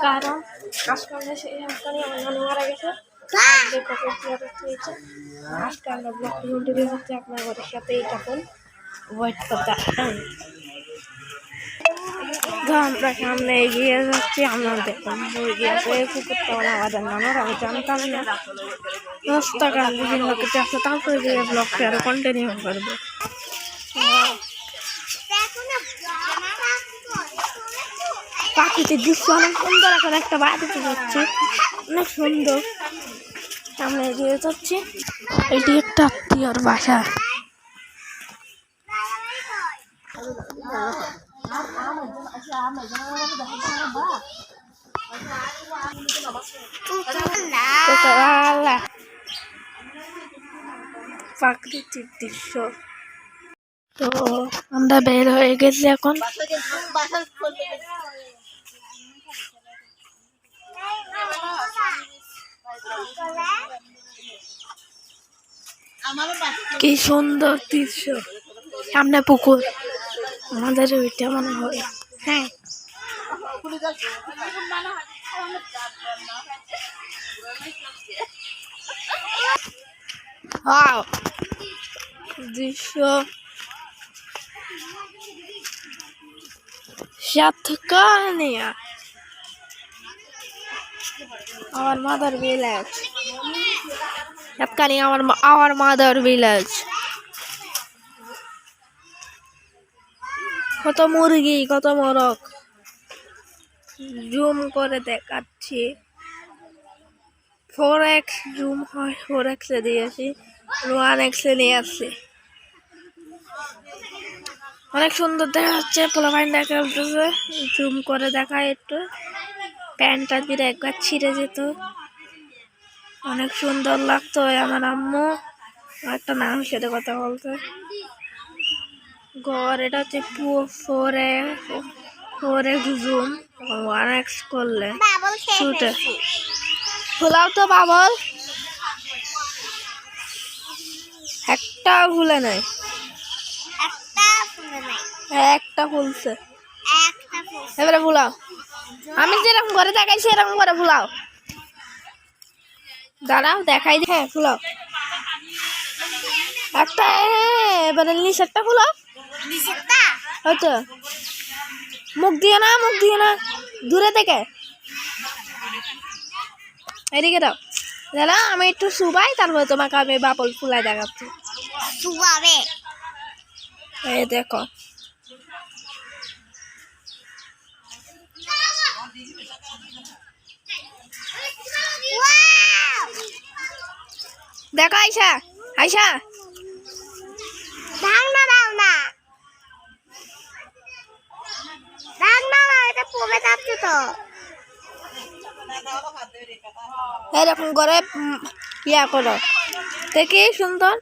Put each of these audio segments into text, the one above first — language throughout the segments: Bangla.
কারণ আজকাল আমার নানু মারা গেছে, আজকাল হচ্ছে আপনার ঘরের সাথে তখন ওয়েট করতে আমরা সামনে এগিয়ে যাচ্ছি। আমরা দেখুন মুরগি আছে, কুকুরটা আমাদের নানুর, আমি জানতাম না। রাস্তাঘাট বিভিন্ন কিছু আছে, তারপরে গিয়ে ব্লগটা আরো কন্টিনিউ করবো। প্রাকৃতিক দৃশ্য অনেক সুন্দর। এখন একটা বাড়িতে যাচ্ছি, অনেক সুন্দর। সামনে এগিয়ে যাচ্ছি, এটি একটা আত্মীয়র বাসা। প্রাকৃতিক দৃশ্য। তো আমরা বের হয়ে গেছি এখন। কি সুন্দর দৃশ্য, সামনে পুকুর, আমাদের ওইটা মনে হয়। হ্যাঁ, দৃশ্য Shattkania. Our mother village. Shattkania, our mother village. কত মুরগি, কত মোরগ, জুম করে দেখাচ্ছি। 4x জুম হয়, 4x এ দিয়েছি, 1x এ নিয়ে আসছি। অনেক সুন্দর দেখা যাচ্ছে, পোলাপাইন দেখা যাচ্ছে। জুম করে দেখায় একটু, প্যান্টটা যদি একবার ছিঁড়ে যেত অনেক সুন্দর লাগতো। আমার আম্মু একটা নাম সাথে কথা বলতে। ঘর এটা হচ্ছে 4x জুম, 1x করলে শুটে খোলাও তো বাবল, একটা খুলে নাই, একটা খুলছে। এবারে ভুলাও, আমি যেরকম করে দেখাইছি এরকম করে ভুলাও। দাঁড়াও দেখাই, হ্যাঁ ভুলাও একটা। এবারে নিচেরটা ভুলাও, হয়তো মুখ দিয়ে না, মুখ দিয়ে না, দূরে থেকে এদিকে দাও। দাঁড়া আমি একটু শুবাই, তারপরে তোমাকে আমি বাপল ফুলাই দেখাচ্ছি। শুবাবে, এই দেখো দেখো আয়শা, আয়শা দাও না, দাও না, দাও না, এটা পড়ে যাচ্ছে তো। এরকম করে ইয়া করো, দেখি সুন্দর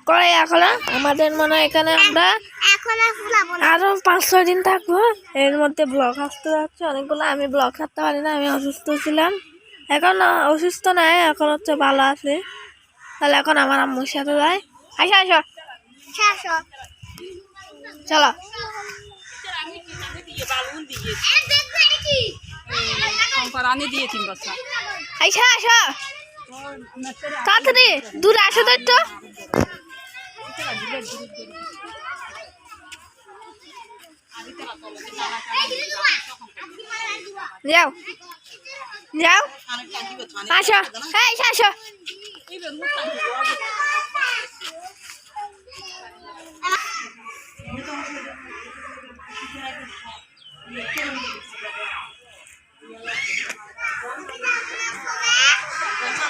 করে ইয়া করো। আমাদের মনে হয় এখানে আমরা আরো 5-6 দিন থাকবো। এর মধ্যে ব্লগ আসতে যাচ্ছে অনেকগুলো। আমি ব্লগ ছাড়তে পারি না, আমি অসুস্থ ছিলাম। এখন অসুস্থ নাই, এখন হচ্ছে ভালো আছে। তাহলে এখন আমার আম্মুর সাথে যাই। আসো আসো চলো, আইসা আসো তাড়াতাড়ি, দূরে আসো তো একটু। যাও যাও, আসো, হ্যাঁ আসো।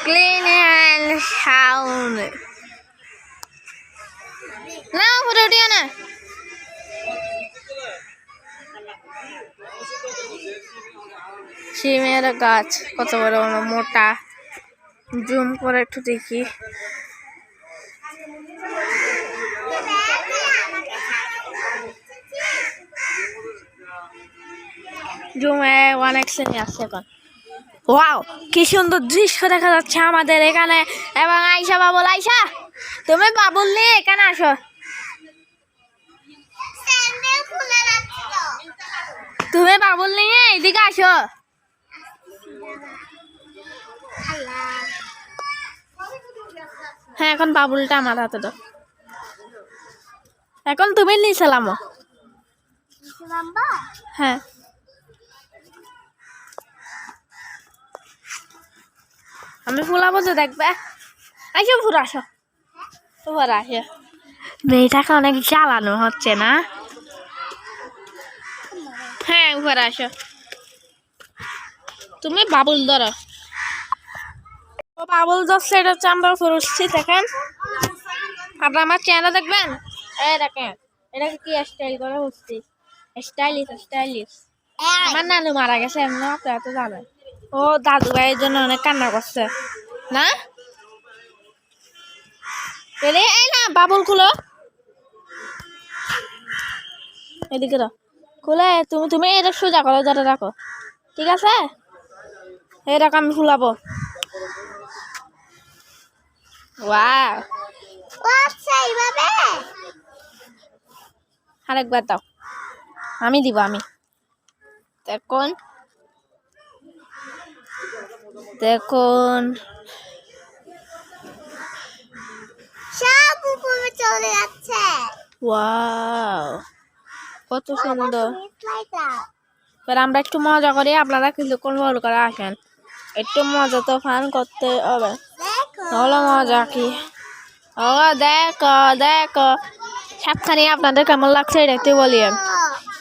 Clean and sound. না ফটো উঠিও না। সিমের গাছ কত বড় বড় মোটা, জুম করে একটু দেখি। জুমে 1x নিয়ে আসছে এখন। ওয়াও, কি সুন্দর দৃশ্য দেখা যাচ্ছে আমাদের এখানে। এবং আয়শা বাবল, আয়শা তুমি বাবুল নিয়ে এখানে আসো। তুমি বাবুল নিয়ে এদিকে আসো। হ্যাঁ এখন বাবুলটা আমার হাতে দাও। এখন তুমি নিয়েছিলাম। হ্যাঁ আমি ফুলাবো তো দেখবে। আসো ফুল আসো, ফুল আসো। মেয়েটাকে অনেক জ্বালানো হচ্ছে না? হ্যাঁ উপরে আসো। তুমি বাবুল ধরো। ও বাবুল ধরছে, এটা হচ্ছে আমরা উপরে উঠছি। দেখেন আপনারা আমার চ্যানেল দেখবেন। এই দেখেন এটাকে কি স্টাইল করে উঠছি, স্টাইলিশ স্টাইলিশ। আমার নানু মারা গেছে, এমনি আপনারা তো জানেন। ও দাদু ভাইয়ের জন্য অনেক কান্না করছে না? এই না বাবুল খুলো, এদিকে দাও খুলে। তুমি তুমি এটা সোজা করো, যাতে রাখো, ঠিক আছে? এই রাখো, আমি ফুলাবো। ওয়াও, আরেকবার দাও, আমি দিব। আমি দেখুন দেখুন সব উপরে চলে যাচ্ছে। ওয়াও কত সুন্দর। এবার আমরা একটু মজা করি, আপনারা কিছুক্ষণ বল করে আসেন। একটু মজা তো ফান করতে হবে, হলো মজা কি। ও দেখো দেখো সাতখানি আপনাদের কেমন লাগছে এটা একটু বলি।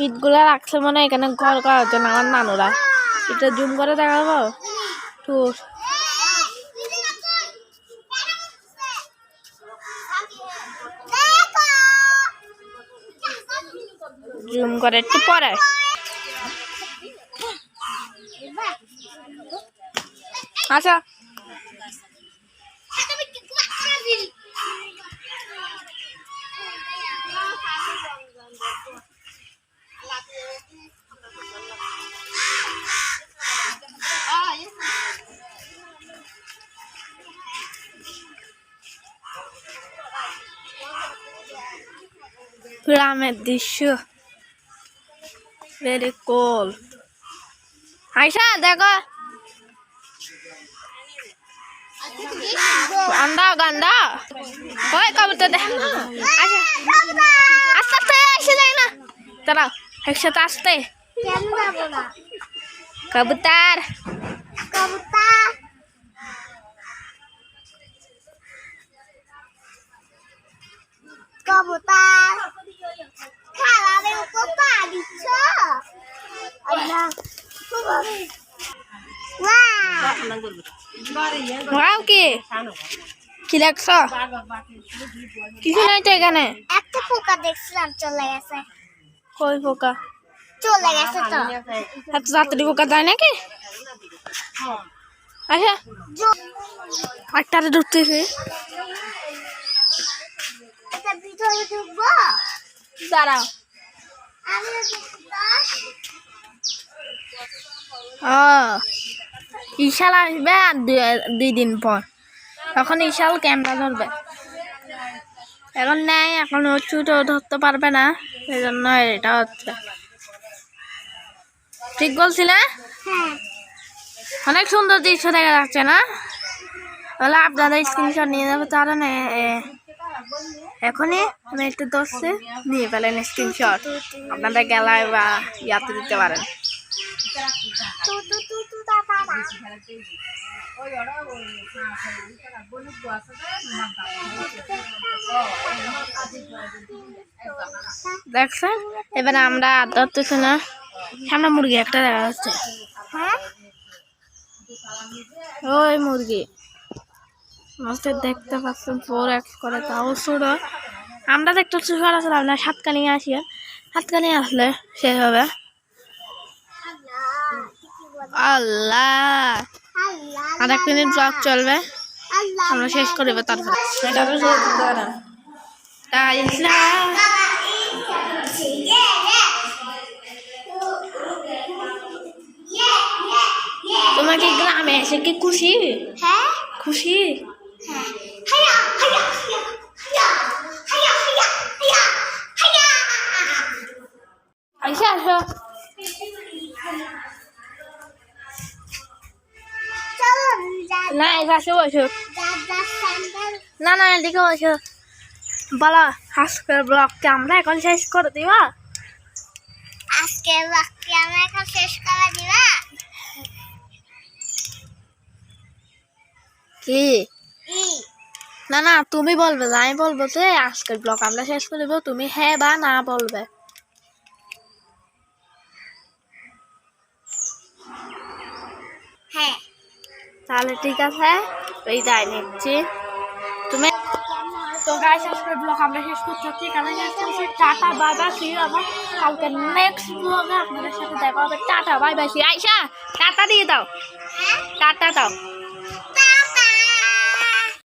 ইটগুলো রাখছে মনে হয় এখানে ঘর করার জন্য আমার নানুরা। এটা জুম করে দেখাবো, জুম করে একটু পরে। আচ্ছা গ্রামের দৃশ্য, ভেরি কুল। আয়শা দেখো গান্দা গান্দা। ওই কবুতর দেখ, আস্তে আস্তে এসে যায় না, দাঁড়াও একসাথে আসতে। কবুতর কবুতর খালারে উপর পা দিচ্ছ। কি দেখছ? কিছু নাই তো এখানে। একটা পোকা দেখছিলাম চলে গেছে। কই পোকা? চলে গেছে তো। এত তাড়াতাড়ি পোকা যায় নাকি? আচ্ছা একটারে ঢুকতেছে। এটা ভিতরে ঢুকবো, দাঁড়াও। আমি ও ইশাল আসবে আর 2 দিন পর, তখন ইশাল ক্যামেরা ধরবে। এখন নেই, এখন ছোট ধরতে পারবে না, সেই জন্য এটা হচ্ছে। ঠিক বলছি না? অনেক সুন্দর দৃশ্য দেখা যাচ্ছে না? তাহলে আপনারা স্ক্রিনশট নিয়ে যাবে, তারা না এখনই আমি একটু ধরছে নিয়ে ফেলেন স্ক্রিনশট, আপনাদের গেলায় বা ইয়াতে দিতে পারেন। দেখছেন? এবারে আমরা ধরতেছি না, সামনে মুরগি একটা দেখা যাচ্ছে। ওই মুরগি মাছটা দেখতে পাচ্ছেন, 4x করে, তাও ছোট। আমরা দেখতে ছোট আসলাম না, সাতকানি আসি, সাতকানি আসলে শেষ হবে। আল্লাহ আর 1 মিনিট ব্লগ চলবে, আমরা শেষ করিব তারপরে। তোমাকে গ্রামে এসে কি খুশি? হ্যাঁ খুশি? হ্যাঁ পাশে বসো। স্যান্ডেল না না এদিকে বসো। বলো আজকের ব্লগকে আমরা এখন শেষ করে দিবা। আজকে বাকি আমরা এখন শেষ করে দিবা কি ই না না তুমি বলবে না, আমি বলবো যে আজকের ব্লগ আমরা শেষ করে দেবো, তুমি হ্যাঁ বা না বলবে। হ্যাঁ তাহলে ঠিক আছে, বিদায় নিচ্ছি। তুমি তো গাইস আজকের ব্লগ আমরা শেষ করতে হচ্ছে, এখানে শেষ করছি। Tata bye bye, see you আবার কালকে নেক্সট ব্লগে আপনাদের সাথে দেখা হবে। টাটা বাই বাই, সি আইসা টাটা দিয়ে দাও, টাটা দাও।